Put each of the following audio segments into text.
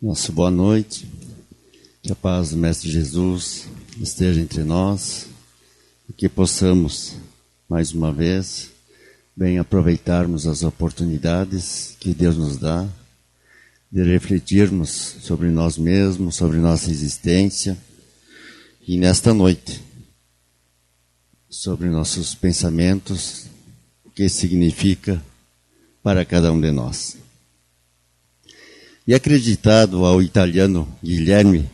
Nossa boa noite, que a paz do Mestre Jesus esteja entre nós e que possamos, mais uma vez, bem aproveitarmos as oportunidades que Deus nos dá de refletirmos sobre nós mesmos, sobre nossa existência e nesta noite, sobre nossos pensamentos, o que significa para cada um de nós. E acreditado ao italiano Guilherme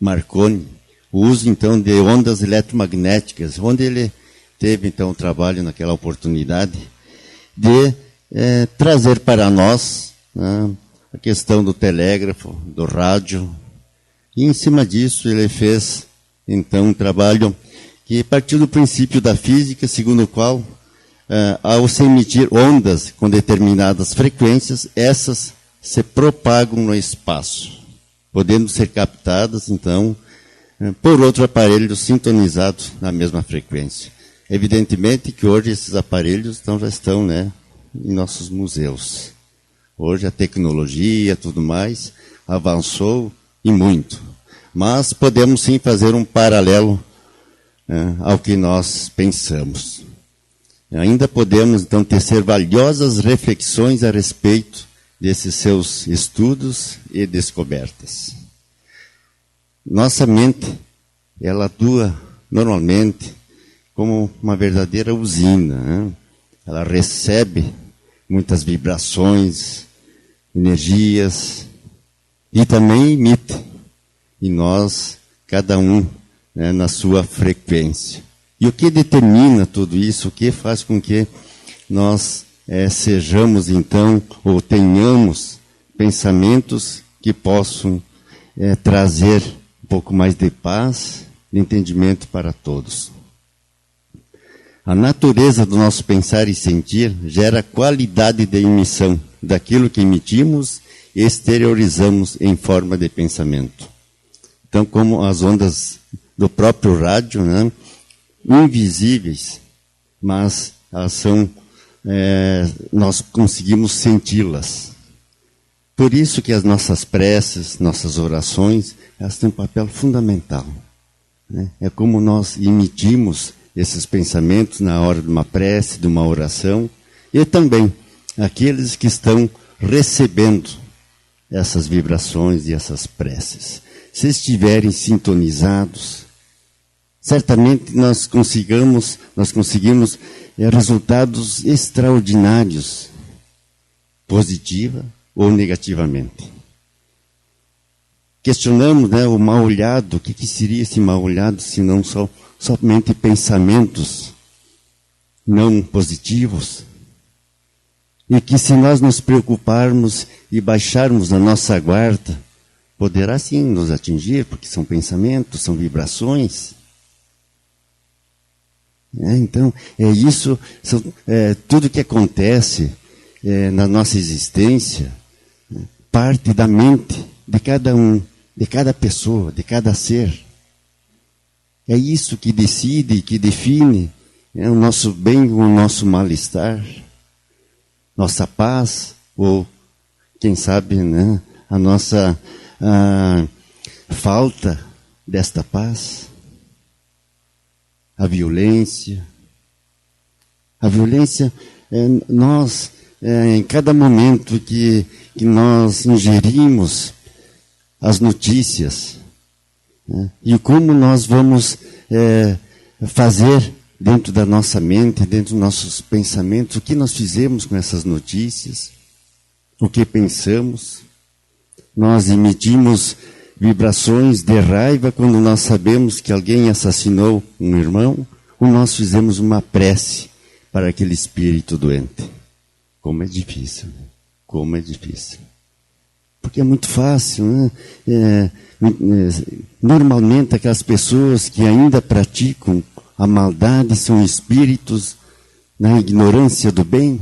Marconi, o uso então de ondas eletromagnéticas, onde ele teve então o trabalho naquela oportunidade de trazer para nós a questão do telégrafo, do rádio, e em cima disso ele fez então um trabalho que partiu do princípio da física, segundo o qual, ao se emitir ondas com determinadas frequências, essas se propagam no espaço, podendo ser captadas, então, por outro aparelho sintonizado na mesma frequência. Evidentemente que hoje esses aparelhos já estão em nossos museus. Hoje a tecnologia, tudo mais, avançou e muito. Mas podemos sim fazer um paralelo ao que nós pensamos. Ainda podemos, então, tecer valiosas reflexões a respeito desses seus estudos e descobertas. Nossa mente, ela atua normalmente como uma verdadeira usina. Ela recebe muitas vibrações, energias e também emite. E nós, cada um, na sua frequência. E o que determina tudo isso? O que faz com que nós sejamos, então, ou tenhamos pensamentos que possam trazer um pouco mais de paz, de entendimento para todos. A natureza do nosso pensar e sentir gera qualidade de emissão daquilo que emitimos e exteriorizamos em forma de pensamento. Então, como as ondas do próprio rádio, invisíveis, mas elas são nós conseguimos senti-las. Por isso que as nossas preces, nossas orações, elas têm um papel fundamental. É como nós emitimos esses pensamentos na hora de uma prece, de uma oração, e também aqueles que estão recebendo essas vibrações e essas preces. Se estiverem sintonizados, certamente nós conseguimos resultados extraordinários, positiva ou negativamente. Questionamos o mal-olhado, o que seria esse mal-olhado, se não somente pensamentos não positivos? E que se nós nos preocuparmos e baixarmos a nossa guarda, poderá sim nos atingir, porque são pensamentos, são vibrações. Então, isso, tudo que acontece na nossa existência, parte da mente de cada um, de cada pessoa, de cada ser. É isso que decide, que define o nosso bem ou o nosso mal-estar, nossa paz, ou, quem sabe, a nossa falta desta paz. A violência, nós, em cada momento que nós ingerimos as notícias, e como nós vamos fazer dentro da nossa mente, dentro dos nossos pensamentos, o que nós fizemos com essas notícias, o que pensamos. Nós emitimos vibrações de raiva quando nós sabemos que alguém assassinou um irmão, ou nós fizemos uma prece para aquele espírito doente. Como é difícil, como é difícil. Porque é muito fácil, normalmente aquelas pessoas que ainda praticam a maldade são espíritos na ignorância do bem.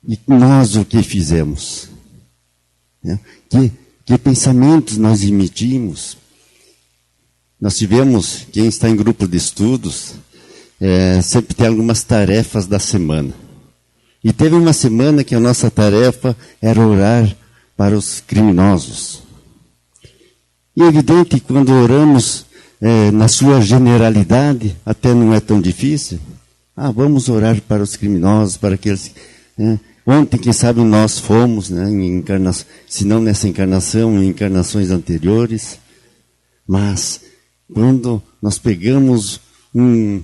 E nós o que fizemos? Que pensamentos nós emitimos? Nós tivemos, quem está em grupo de estudos, sempre tem algumas tarefas da semana. E teve uma semana que a nossa tarefa era orar para os criminosos. E é evidente que quando oramos na sua generalidade, até não é tão difícil. Vamos orar para os criminosos, para aqueles... Ontem, quem sabe, nós fomos, se não nessa encarnação, em encarnações anteriores. Mas, quando nós pegamos um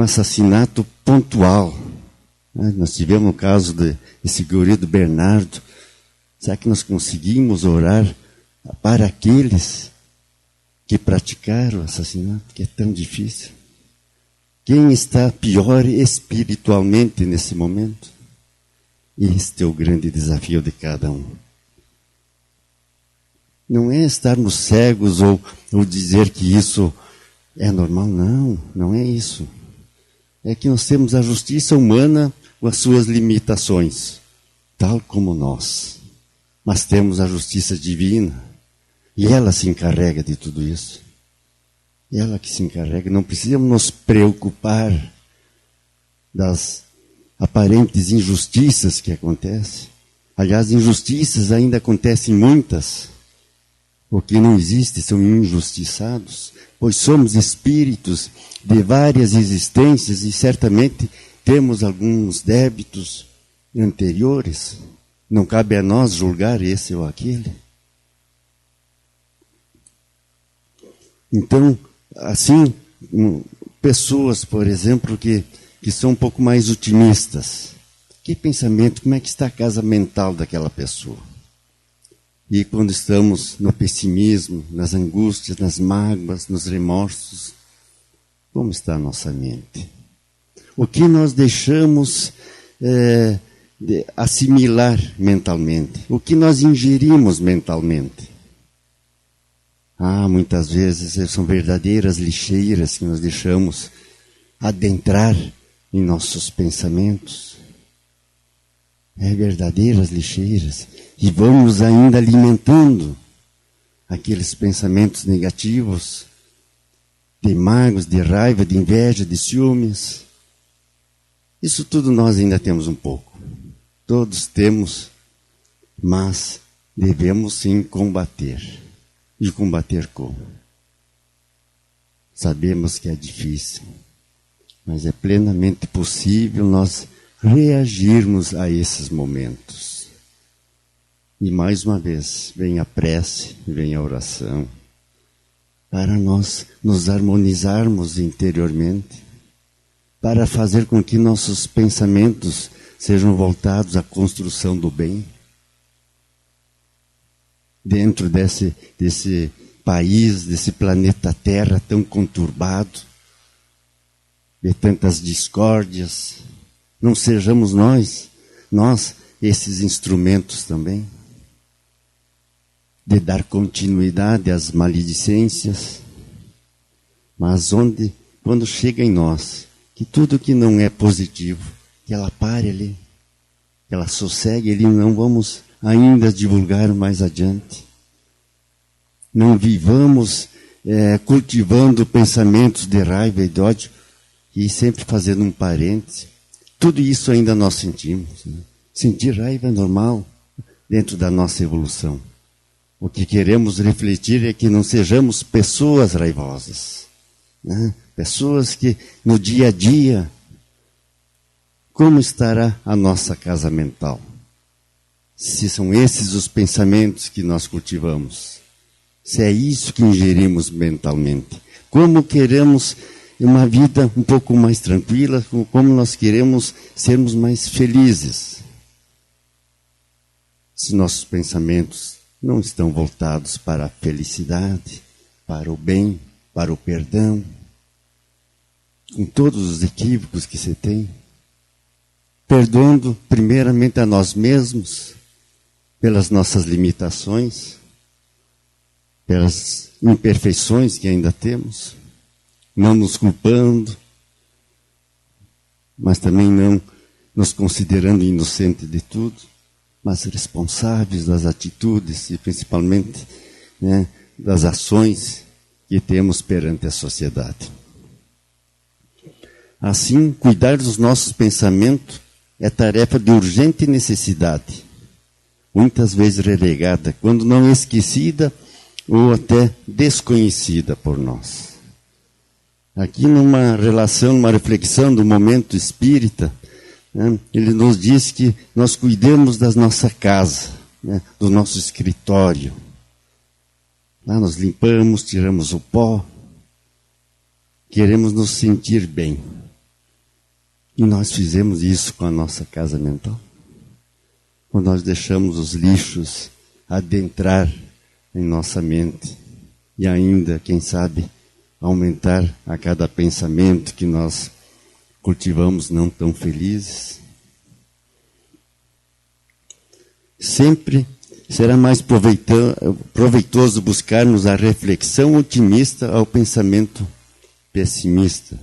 assassinato pontual, nós tivemos o caso desse guri do Bernardo, será que nós conseguimos orar para aqueles que praticaram o assassinato, que é tão difícil? Quem está pior espiritualmente nesse momento? Este é o grande desafio de cada um. Não é estarmos cegos ou dizer que isso é normal, não é isso. É que nós temos a justiça humana com as suas limitações, tal como nós. Mas temos a justiça divina, e ela se encarrega de tudo isso. Ela que se encarrega, não precisamos nos preocupar das aparentes injustiças que acontecem. Aliás, injustiças ainda acontecem muitas. O que não existe são injustiçados, pois somos espíritos de várias existências e certamente temos alguns débitos anteriores. Não cabe a nós julgar esse ou aquele. Então, assim, pessoas, por exemplo, que são um pouco mais otimistas. Que pensamento, como é que está a casa mental daquela pessoa? E quando estamos no pessimismo, nas angústias, nas mágoas, nos remorsos, como está a nossa mente? O que nós deixamos de assimilar mentalmente? O que nós ingerimos mentalmente? Muitas vezes são verdadeiras lixeiras que nós deixamos adentrar em nossos pensamentos. Verdadeiras lixeiras. E vamos ainda alimentando aqueles pensamentos negativos, de mágoas, de raiva, de inveja, de ciúmes. Isso tudo nós ainda temos um pouco. Todos temos, mas devemos sim combater. E combater como? Sabemos que é difícil, mas é plenamente possível nós reagirmos a esses momentos. E mais uma vez, vem a prece, vem a oração, para nós nos harmonizarmos interiormente, para fazer com que nossos pensamentos sejam voltados à construção do bem. Dentro desse país, desse planeta Terra tão conturbado, de tantas discórdias, não sejamos nós esses instrumentos também, de dar continuidade às maledicências, mas quando chega em nós, que tudo que não é positivo, que ela pare ali, que ela sossegue ali, não vamos ainda divulgar mais adiante. Não vivamos cultivando pensamentos de raiva e de ódio e sempre fazendo um parêntese. Tudo isso ainda nós sentimos. Sentir raiva é normal dentro da nossa evolução. O que queremos refletir é que não sejamos pessoas raivosas. Pessoas que no dia a dia, como estará a nossa casa mental? Se são esses os pensamentos que nós cultivamos, se é isso que ingerimos mentalmente, como queremos uma vida um pouco mais tranquila, como nós queremos sermos mais felizes, se nossos pensamentos não estão voltados para a felicidade, para o bem, para o perdão, com todos os equívocos que você tem, perdoando primeiramente a nós mesmos, pelas nossas limitações, pelas imperfeições que ainda temos, não nos culpando, mas também não nos considerando inocentes de tudo, mas responsáveis das atitudes e principalmente das ações que temos perante a sociedade. Assim, cuidar dos nossos pensamentos é tarefa de urgente necessidade. muitas vezes relegada, quando não esquecida ou até desconhecida por nós. Aqui numa relação, numa reflexão do momento espírita, né, ele nos diz que nós cuidemos da nossa casa, né, do nosso escritório. Lá nós limpamos, tiramos o pó, queremos nos sentir bem. E nós fizemos isso com a nossa casa mental. Quando nós deixamos os lixos adentrar em nossa mente e ainda, quem sabe, aumentar a cada pensamento que nós cultivamos não tão felizes. Sempre será mais proveitoso buscarmos a reflexão otimista ao pensamento pessimista,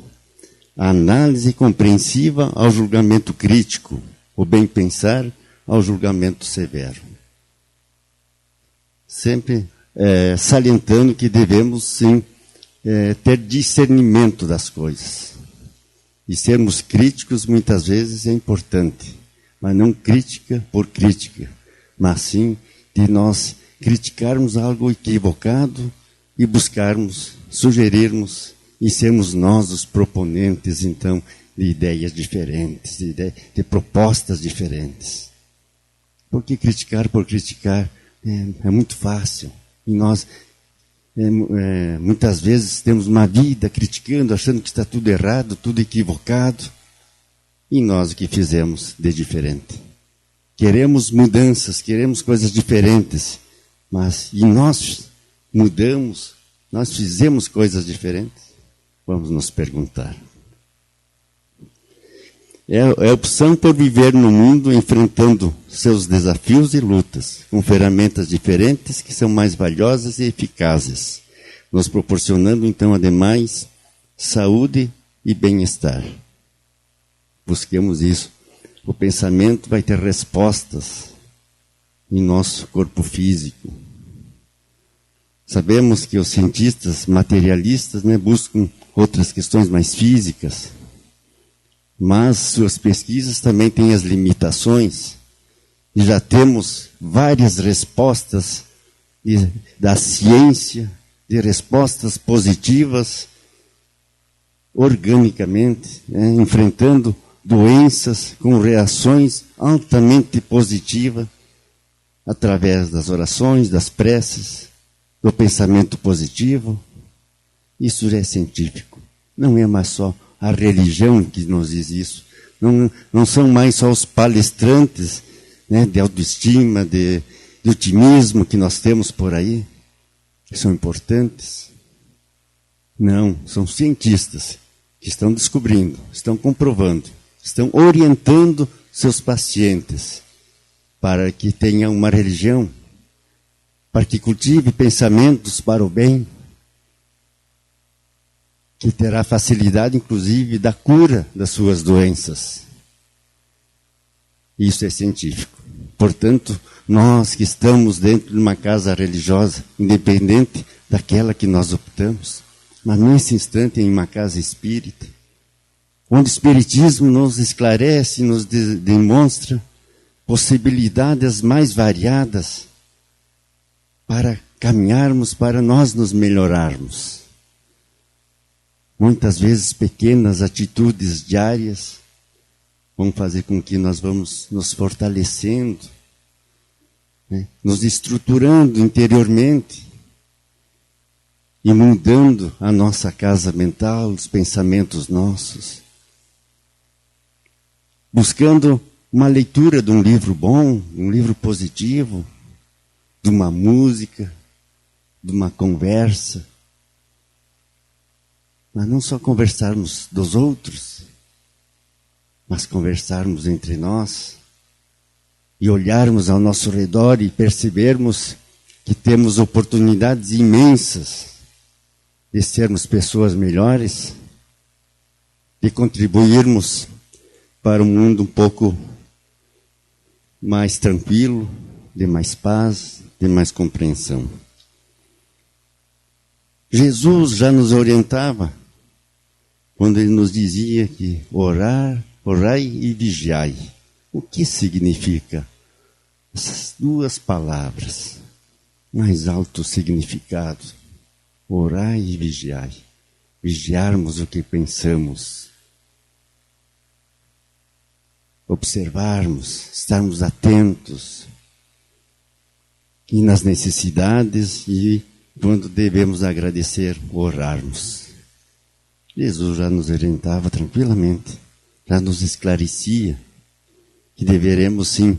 a análise compreensiva ao julgamento crítico, o bem-pensar ao julgamento severo. Sempre salientando que devemos, sim, ter discernimento das coisas. E sermos críticos, muitas vezes, é importante, mas não crítica por crítica, mas sim de nós criticarmos algo equivocado e buscarmos, sugerirmos e sermos nós os proponentes, então, de ideias diferentes, de propostas diferentes. Porque criticar por criticar é muito fácil. E nós, muitas vezes, temos uma vida criticando, achando que está tudo errado, tudo equivocado. E nós o que fizemos de diferente? Queremos mudanças, queremos coisas diferentes. E nós mudamos, nós fizemos coisas diferentes? Vamos nos perguntar. É a opção por viver no mundo enfrentando seus desafios e lutas, com ferramentas diferentes que são mais valiosas e eficazes, nos proporcionando, então, ademais, saúde e bem-estar. Busquemos isso. O pensamento vai ter respostas em nosso corpo físico. Sabemos que os cientistas materialistas, né, buscam outras questões mais físicas, mas suas pesquisas também têm as limitações, e já temos várias respostas da ciência, de respostas positivas, organicamente, né, enfrentando doenças com reações altamente positivas, através das orações, das preces, do pensamento positivo. Isso já é científico. Não é mais só a religião que nos diz isso. Não são mais só os palestrantes, né, de autoestima, de otimismo que nós temos por aí, que são importantes. Não, são cientistas que estão descobrindo, estão comprovando, estão orientando seus pacientes para que tenham uma religião, para que cultive pensamentos para o bem, que terá facilidade, inclusive, da cura das suas doenças. Isso é científico. Portanto, nós que estamos dentro de uma casa religiosa, independente daquela que nós optamos, mas nesse instante em uma casa espírita, onde o Espiritismo nos esclarece, nos demonstra possibilidades mais variadas para caminharmos, para nós nos melhorarmos. Muitas vezes pequenas atitudes diárias vão fazer com que nós vamos nos fortalecendo, né, nos estruturando interiormente e mudando a nossa casa mental, os pensamentos nossos. Buscando uma leitura de um livro bom, um livro positivo, de uma música, de uma conversa. Mas não só conversarmos dos outros, mas conversarmos entre nós e olharmos ao nosso redor e percebermos que temos oportunidades imensas de sermos pessoas melhores, de contribuirmos para um mundo um pouco mais tranquilo, de mais paz, de mais compreensão. Jesus já nos orientava quando ele nos dizia que orai e vigiai. O que significa essas duas palavras, mais alto significado, orai e vigiai. Vigiarmos o que pensamos, observarmos, estarmos atentos, e nas necessidades e quando devemos agradecer, orarmos. Jesus já nos orientava tranquilamente, já nos esclarecia que deveremos sim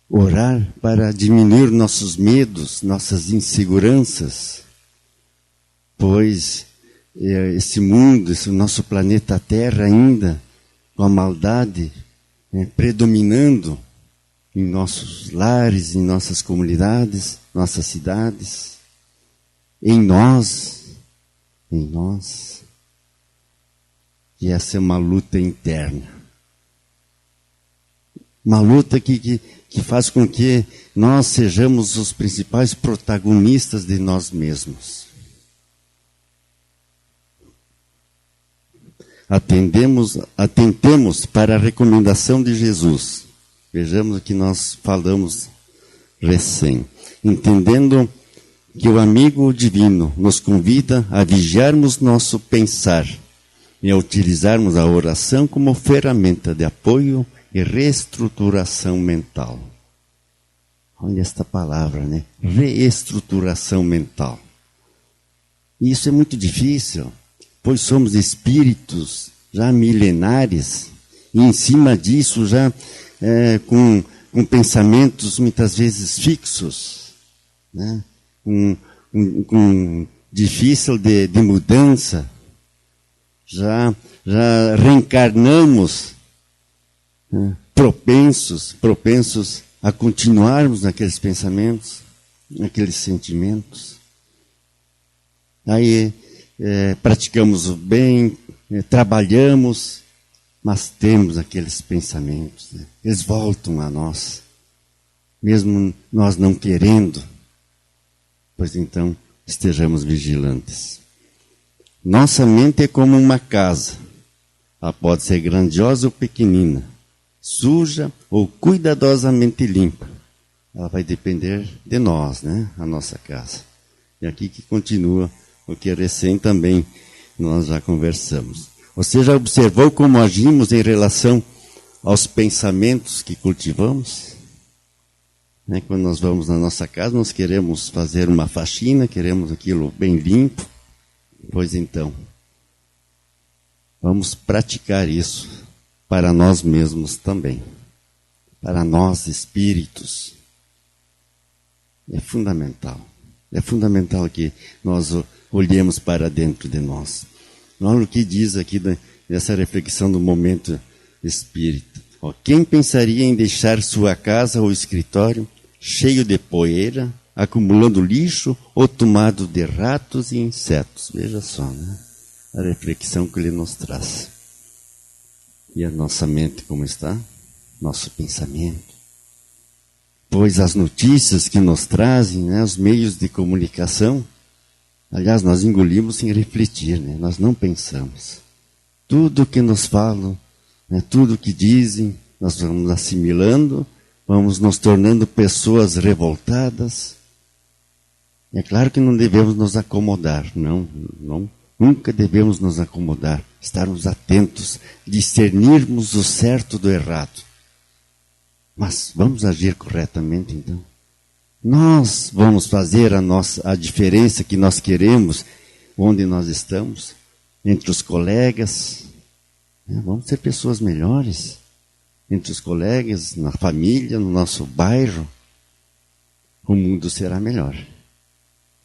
orar para diminuir nossos medos, nossas inseguranças, pois esse mundo, esse nosso planeta Terra ainda, com a maldade predominando em nossos lares, em nossas comunidades, nossas cidades, em nós. E essa é uma luta interna. Uma luta que faz com que nós sejamos os principais protagonistas de nós mesmos. Atentemos para a recomendação de Jesus. Vejamos o que nós falamos recém. Entendendo que o amigo divino nos convida a vigiarmos nosso pensar e a utilizarmos a oração como ferramenta de apoio e reestruturação mental. Olha esta palavra, né? Reestruturação mental. E isso é muito difícil, pois somos espíritos já milenares e em cima disso já com pensamentos muitas vezes fixos, né? Com difícil de mudança. Já reencarnamos, né? propensos a continuarmos naqueles pensamentos, naqueles sentimentos. Aí praticamos o bem, trabalhamos, mas temos aqueles pensamentos, né? Eles voltam a nós, mesmo nós não querendo, pois então estejamos vigilantes. Nossa mente é como uma casa, ela pode ser grandiosa ou pequenina, suja ou cuidadosamente limpa. Ela vai depender de nós, né? A nossa casa. E aqui que continua o que recém também nós já conversamos. Você já observou como agimos em relação aos pensamentos que cultivamos? Né? Quando nós vamos na nossa casa, nós queremos fazer uma faxina, queremos aquilo bem limpo. Pois então, vamos praticar isso para nós mesmos também. Para nós, espíritos. É fundamental. É fundamental que nós olhemos para dentro de nós. Olha o que diz aqui nessa reflexão do momento espírita. Quem pensaria em deixar sua casa ou escritório cheio de poeira, acumulando lixo ou tomado de ratos e insetos? Veja só, né? A reflexão que ele nos traz. E a nossa mente como está? Nosso pensamento. Pois as notícias que nos trazem, né, os meios de comunicação, aliás, nós engolimos sem refletir, né? Nós não pensamos. Tudo que nos falam, né, tudo que dizem, nós vamos assimilando, vamos nos tornando pessoas revoltadas. É claro que não devemos nos acomodar, nunca devemos nos acomodar, estarmos atentos, discernirmos o certo do errado. Mas vamos agir corretamente então. Nós vamos fazer a diferença que nós queremos, onde nós estamos, entre os colegas. Vamos ser pessoas melhores, entre os colegas, na família, no nosso bairro. O mundo será melhor.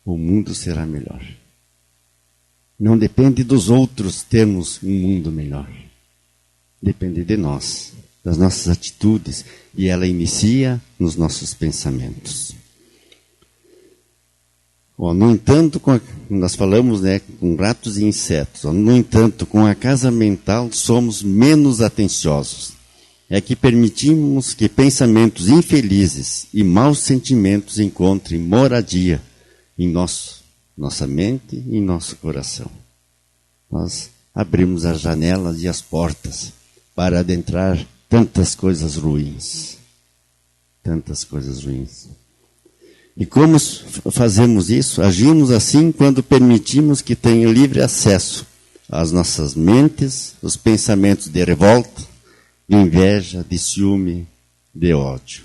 O mundo será melhor. Não depende dos outros termos um mundo melhor. Depende de nós, das nossas atitudes, e ela inicia nos nossos pensamentos. No entanto, nós falamos, né, com ratos e insetos. No entanto, com a casa mental somos menos atenciosos. É que permitimos que pensamentos infelizes e maus sentimentos encontrem moradia em nossa mente e em nosso coração. Nós abrimos as janelas e as portas para adentrar tantas coisas ruins. tantas coisas ruins. E como fazemos isso? Agimos assim quando permitimos que tenham livre acesso às nossas mentes, os pensamentos de revolta, de inveja, de ciúme, de ódio.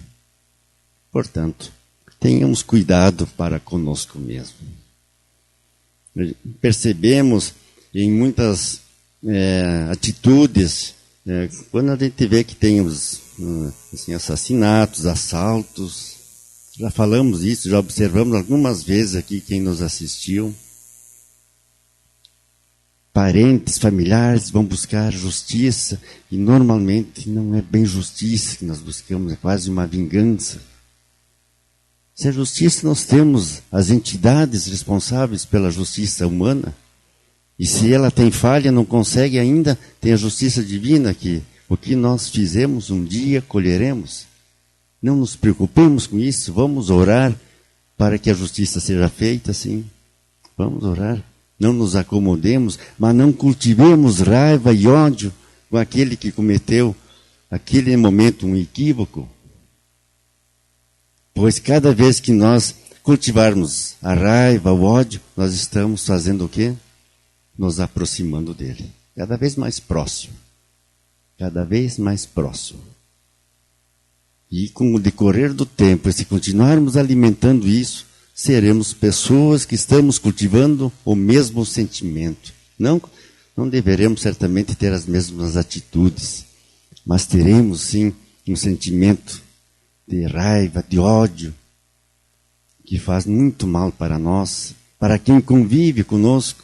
Portanto, tenhamos cuidado para conosco mesmo. Percebemos em muitas atitudes, quando a gente vê que tem os assim, assassinatos, assaltos, já falamos isso, já observamos algumas vezes aqui quem nos assistiu. Parentes, familiares vão buscar justiça e normalmente não é bem justiça que nós buscamos, é quase uma vingança. Se a justiça, nós temos as entidades responsáveis pela justiça humana. E se ela tem falha, não consegue ainda, tem a justiça divina que o que nós fizemos um dia colheremos. Não nos preocupemos com isso, vamos orar para que a justiça seja feita, sim. Vamos orar. Não nos acomodemos, mas não cultivemos raiva e ódio com aquele que cometeu, aquele momento, um equívoco. Pois cada vez que nós cultivarmos a raiva, o ódio, nós estamos fazendo o quê? Nos aproximando dele. Cada vez mais próximo. Cada vez mais próximo. E com o decorrer do tempo, e se continuarmos alimentando isso, seremos pessoas que estamos cultivando o mesmo sentimento. Não deveremos certamente ter as mesmas atitudes, mas teremos sim um sentimento de raiva, de ódio, que faz muito mal para nós, para quem convive conosco,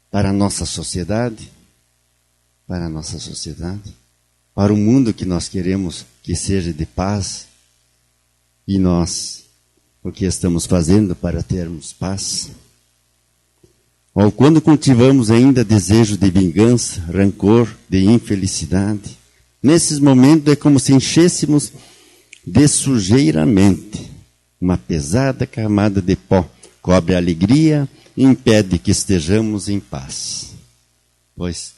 para a nossa sociedade, para o mundo que nós queremos que seja de paz, e nós, o que estamos fazendo para termos paz? Ou quando cultivamos ainda desejo de vingança, rancor, de infelicidade, nesses momentos é como se enchêssemos de sujeira a mente. Uma pesada camada de pó cobre a alegria e impede que estejamos em paz. Pois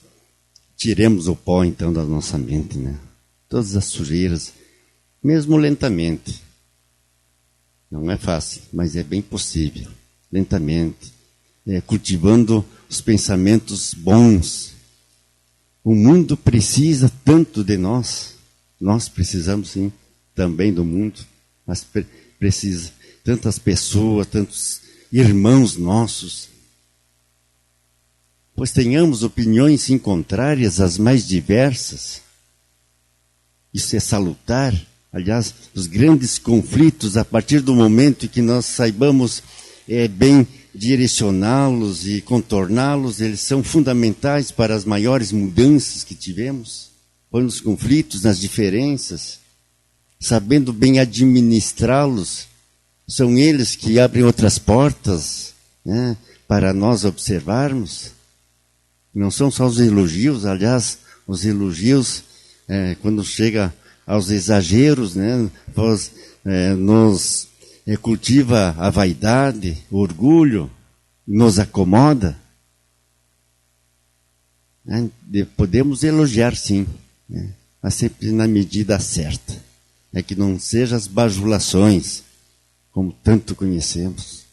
tiremos o pó então da nossa mente, né? Todas as sujeiras, mesmo lentamente. Não é fácil, mas é bem possível. Lentamente, cultivando os pensamentos bons. O mundo precisa tanto de nós. Nós precisamos, sim, também do mundo. Mas precisa tantas pessoas, tantos irmãos nossos. Pois tenhamos opiniões contrárias, as mais diversas. Isso é salutar. Aliás, os grandes conflitos, a partir do momento que nós saibamos bem direcioná-los e contorná-los, eles são fundamentais para as maiores mudanças que tivemos. Pois nos conflitos, nas diferenças, sabendo bem administrá-los, são eles que abrem outras portas, né, para nós observarmos. Não são só os elogios, aliás, os elogios, quando chega aos exageros, né, nos cultiva a vaidade, o orgulho, nos acomoda. Podemos elogiar, sim, né, mas sempre na medida certa. É que não sejam as bajulações, como tanto conhecemos.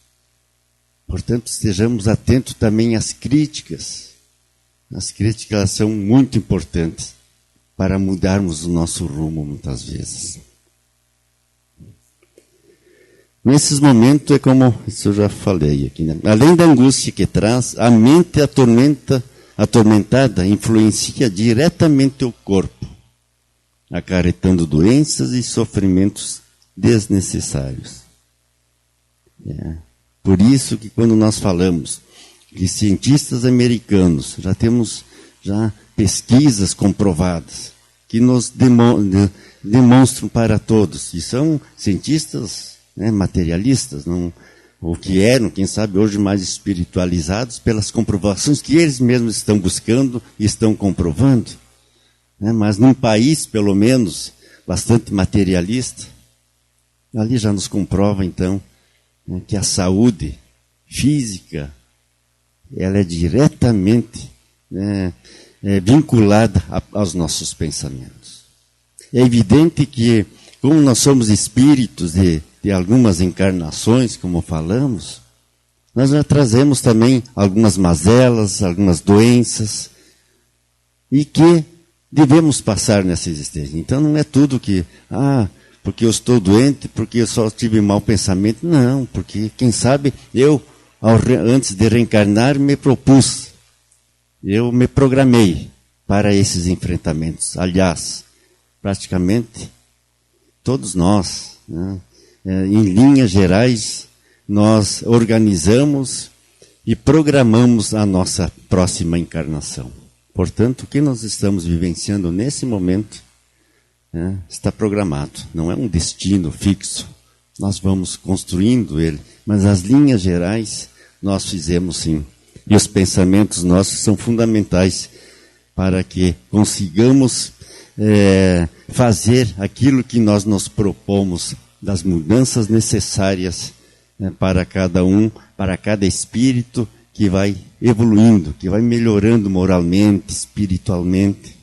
Portanto, estejamos atentos também às críticas. As críticas são muito importantes para mudarmos o nosso rumo, muitas vezes. Nesses momentos é como, isso eu já falei aqui, né? Além da angústia que traz, a mente atormentada influencia diretamente o corpo, acarretando doenças e sofrimentos desnecessários. Por isso que quando nós falamos que cientistas americanos, já temos pesquisas comprovadas, que nos demonstram para todos, e são cientistas, né, materialistas, ou que eram, quem sabe hoje mais espiritualizados pelas comprovações que eles mesmos estão buscando e estão comprovando. Mas num país, pelo menos, bastante materialista, ali já nos comprova, então, que a saúde física, ela é diretamente vinculada aos nossos pensamentos. É evidente que como nós somos espíritos de algumas encarnações, como falamos, nós já trazemos também algumas mazelas, algumas doenças, e que devemos passar nessa existência. Então não é tudo que, porque eu estou doente, porque eu só tive mau pensamento. Não, porque quem sabe eu, antes de reencarnar, me propus, eu me programei para esses enfrentamentos. Aliás, praticamente todos nós, né, em linhas gerais, nós organizamos e programamos a nossa próxima encarnação. Portanto, o que nós estamos vivenciando nesse momento, né, está programado. Não é um destino fixo. Nós vamos construindo ele. Mas as linhas gerais nós fizemos sim. E os pensamentos nossos são fundamentais para que consigamos fazer aquilo que nós nos propomos, das mudanças necessárias, para cada um, para cada espírito que vai evoluindo, que vai melhorando moralmente, espiritualmente.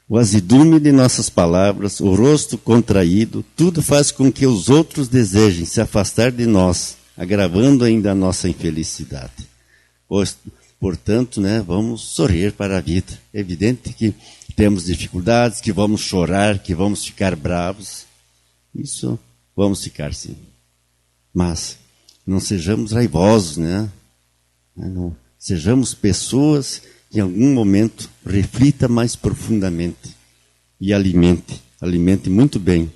O azedume de nossas palavras, o rosto contraído, tudo faz com que os outros desejem se afastar de nós, agravando ainda a nossa infelicidade. Portanto, né, vamos sorrir para a vida. É evidente que temos dificuldades, que vamos chorar, que vamos ficar bravos. Isso vamos ficar sim. Mas não sejamos raivosos, né? Não, sejamos pessoas que em algum momento reflita mais profundamente e alimente muito bem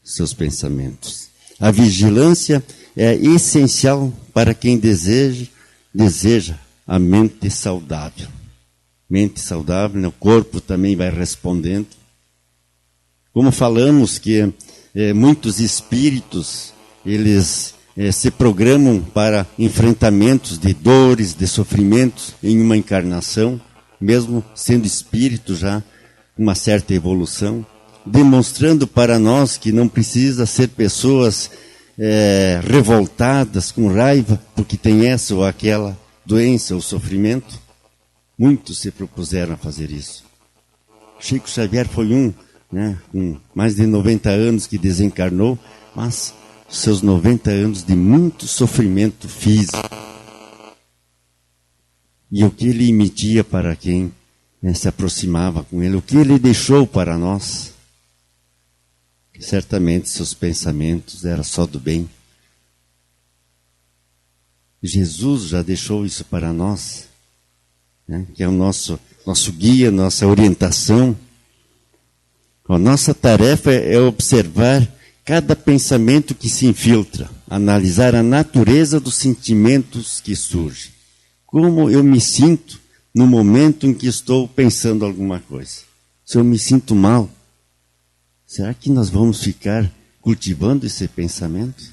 seus pensamentos. A vigilância é essencial para quem deseja a mente saudável. Mente saudável, né? O corpo também vai respondendo. Como falamos que muitos espíritos, eles se programam para enfrentamentos de dores, de sofrimentos em uma encarnação, mesmo sendo espírito já, uma certa evolução, demonstrando para nós que não precisa ser pessoas revoltadas, com raiva, porque tem essa ou aquela doença ou sofrimento. Muitos se propuseram a fazer isso. Chico Xavier foi né, com mais de 90 anos que desencarnou, mas seus 90 anos de muito sofrimento físico. E o que ele emitia para quem se aproximava com ele, o que ele deixou para nós. Certamente seus pensamentos eram só do bem. Jesus já deixou isso para nós, né, que é o nosso guia, nossa orientação. A nossa tarefa é observar cada pensamento que se infiltra, analisar a natureza dos sentimentos que surgem. Como eu me sinto no momento em que estou pensando alguma coisa. Se eu me sinto mal, será que nós vamos ficar cultivando esse pensamento?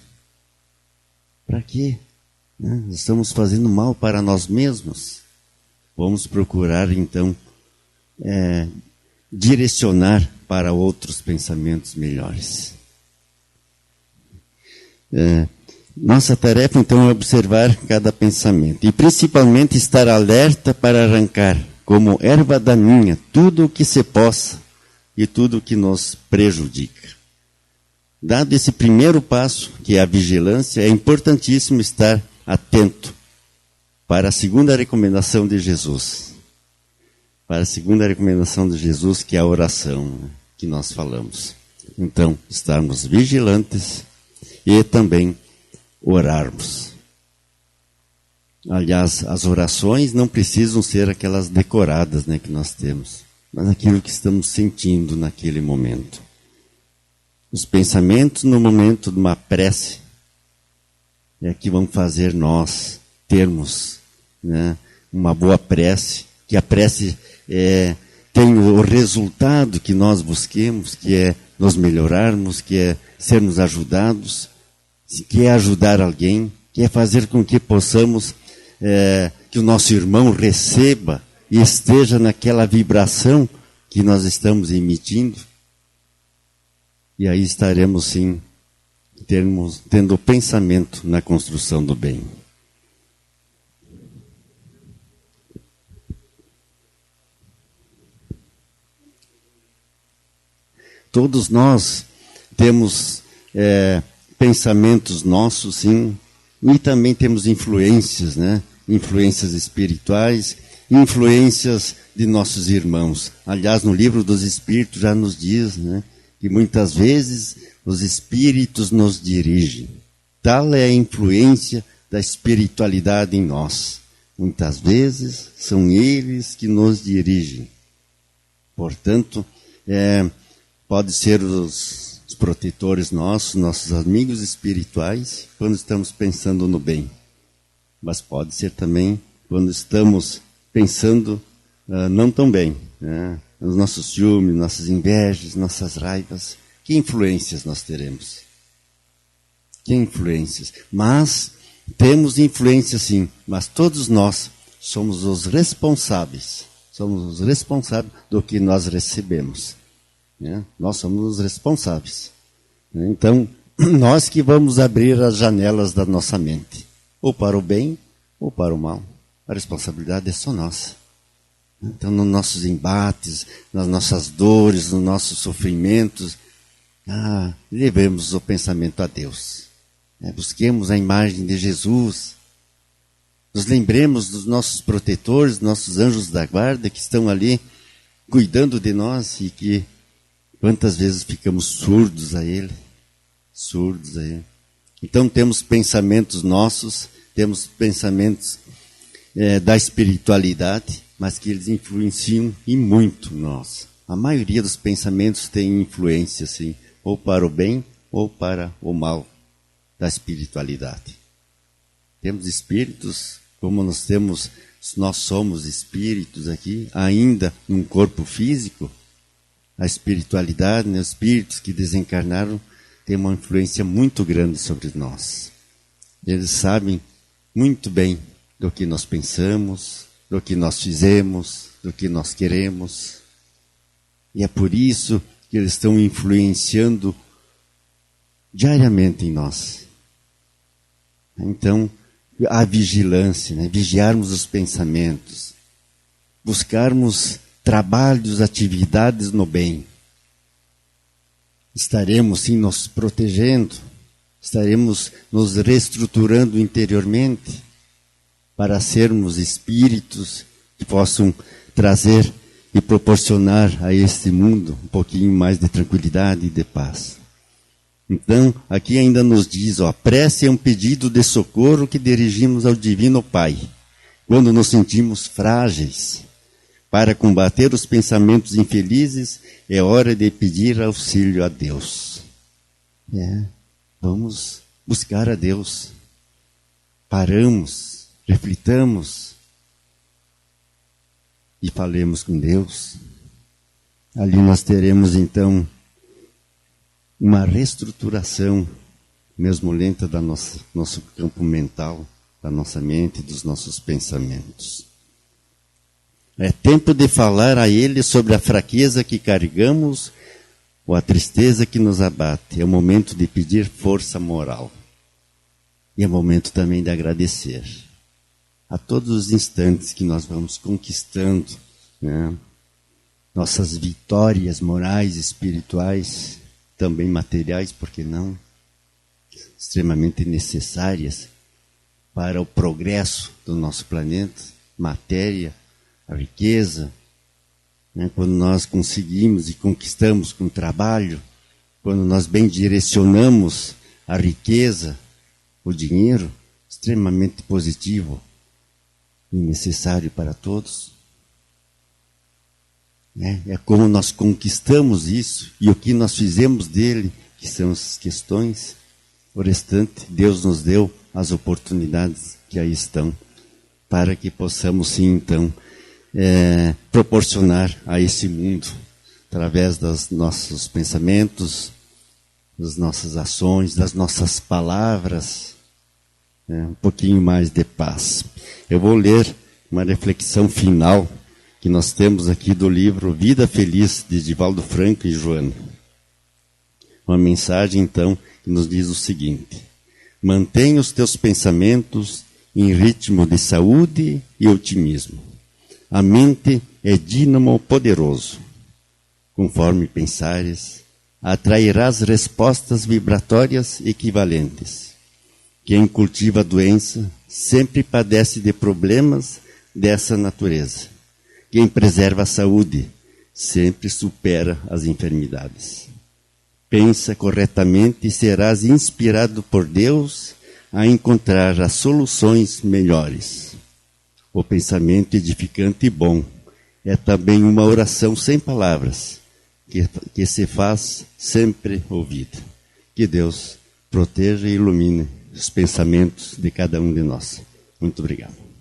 Para quê? Nós estamos fazendo mal para nós mesmos. Vamos procurar, então, direcionar para outros pensamentos melhores. Nossa tarefa, então, é observar cada pensamento. E, principalmente, estar alerta para arrancar, como erva daninha, tudo o que se possa e tudo o que nos prejudica. Dado esse primeiro passo, que é a vigilância, é importantíssimo estar atento para a segunda recomendação de Jesus. Para a segunda recomendação de Jesus, que é a oração, né, que nós falamos. Então, estarmos vigilantes e também orarmos. Aliás, as orações não precisam ser aquelas decoradas, né, que nós temos, mas aquilo que estamos sentindo naquele momento. Os pensamentos no momento de uma prece é que vão fazer nós termos, né, uma boa prece, que a prece tem o resultado que nós busquemos, que é nos melhorarmos, que é sermos ajudados, que é ajudar alguém, que é fazer com que possamos, que o nosso irmão receba e esteja naquela vibração que nós estamos emitindo. E aí estaremos, sim, tendo pensamento na construção do bem. Todos nós temos pensamentos nossos, sim, e também temos influências, né? Influências espirituais, influências de nossos irmãos. Aliás, no livro dos Espíritos já nos diz, né, que muitas vezes os Espíritos nos dirigem. Tal é a influência da espiritualidade em nós. Muitas vezes são eles que nos dirigem. Portanto, pode ser os protetores nossos, nossos amigos espirituais, quando estamos pensando no bem. Mas pode ser também quando estamos pensando não tão bem, né? Nos nossos ciúmes, nossas invejas, nossas raivas. Que influências nós teremos? Que influências? Mas temos influência sim, mas todos nós somos os responsáveis. Somos os responsáveis do que nós recebemos. Né? Nós somos os responsáveis. Então, nós que vamos abrir as janelas da nossa mente. Ou para o bem, ou para o mal. A responsabilidade é só nossa. Então, nos nossos embates, nas nossas dores, nos nossos sofrimentos, levemos o pensamento a Deus. Busquemos a imagem de Jesus. Nos lembremos dos nossos protetores, nossos anjos da guarda, que estão ali cuidando de nós e que quantas vezes ficamos surdos a Ele. Surdos a Ele. Então temos pensamentos nossos, temos pensamentos da espiritualidade, mas que eles influenciam e muito nós. A maioria dos pensamentos tem influência, sim, ou para o bem ou para o mal da espiritualidade. Temos espíritos, como nós somos espíritos aqui, ainda num corpo físico, a espiritualidade, os espíritos que desencarnaram, tem uma influência muito grande sobre nós. Eles sabem muito bem do que nós pensamos, do que nós fizemos, do que nós queremos. E é por isso que eles estão influenciando diariamente em nós. Então, a vigilância, né? Vigiarmos os pensamentos, buscarmos trabalhos, atividades no bem. Estaremos, sim, nos protegendo, estaremos nos reestruturando interiormente para sermos espíritos que possam trazer e proporcionar a este mundo um pouquinho mais de tranquilidade e de paz. Então, aqui ainda nos diz, a prece é um pedido de socorro que dirigimos ao Divino Pai, quando nos sentimos frágeis. Para combater os pensamentos infelizes, é hora de pedir auxílio a Deus. Vamos buscar a Deus. Paramos, reflitamos e falemos com Deus. Ali nós teremos então uma reestruturação, mesmo lenta, da nosso campo mental, da nossa mente, dos nossos pensamentos. É tempo de falar a Ele sobre a fraqueza que carregamos ou a tristeza que nos abate. É o momento de pedir força moral. E é o momento também de agradecer a todos os instantes que nós vamos conquistando, né? Nossas vitórias morais, espirituais, também materiais, por que não? Extremamente necessárias para o progresso do nosso planeta, matéria, a riqueza, né? Quando nós conseguimos e conquistamos com trabalho, quando nós bem direcionamos a riqueza, o dinheiro, extremamente positivo e necessário para todos. É como nós conquistamos isso e o que nós fizemos dele, que são as questões. O restante, Deus nos deu as oportunidades que aí estão, para que possamos sim, então, proporcionar a esse mundo, através dos nossos pensamentos, das nossas ações, das nossas palavras, um pouquinho mais de paz. Eu vou ler uma reflexão final que nós temos aqui do livro Vida Feliz, de Divaldo Franco e Joana. Uma mensagem, então, que nos diz o seguinte: mantenha os teus pensamentos em ritmo de saúde e otimismo. A mente é dínamo poderoso. Conforme pensares, atrairás respostas vibratórias equivalentes. Quem cultiva a doença sempre padece de problemas dessa natureza. Quem preserva a saúde sempre supera as enfermidades. Pensa corretamente e serás inspirado por Deus a encontrar as soluções melhores. O pensamento edificante e bom é também uma oração sem palavras, que se faz sempre ouvida. Que Deus proteja e ilumine os pensamentos de cada um de nós. Muito obrigado.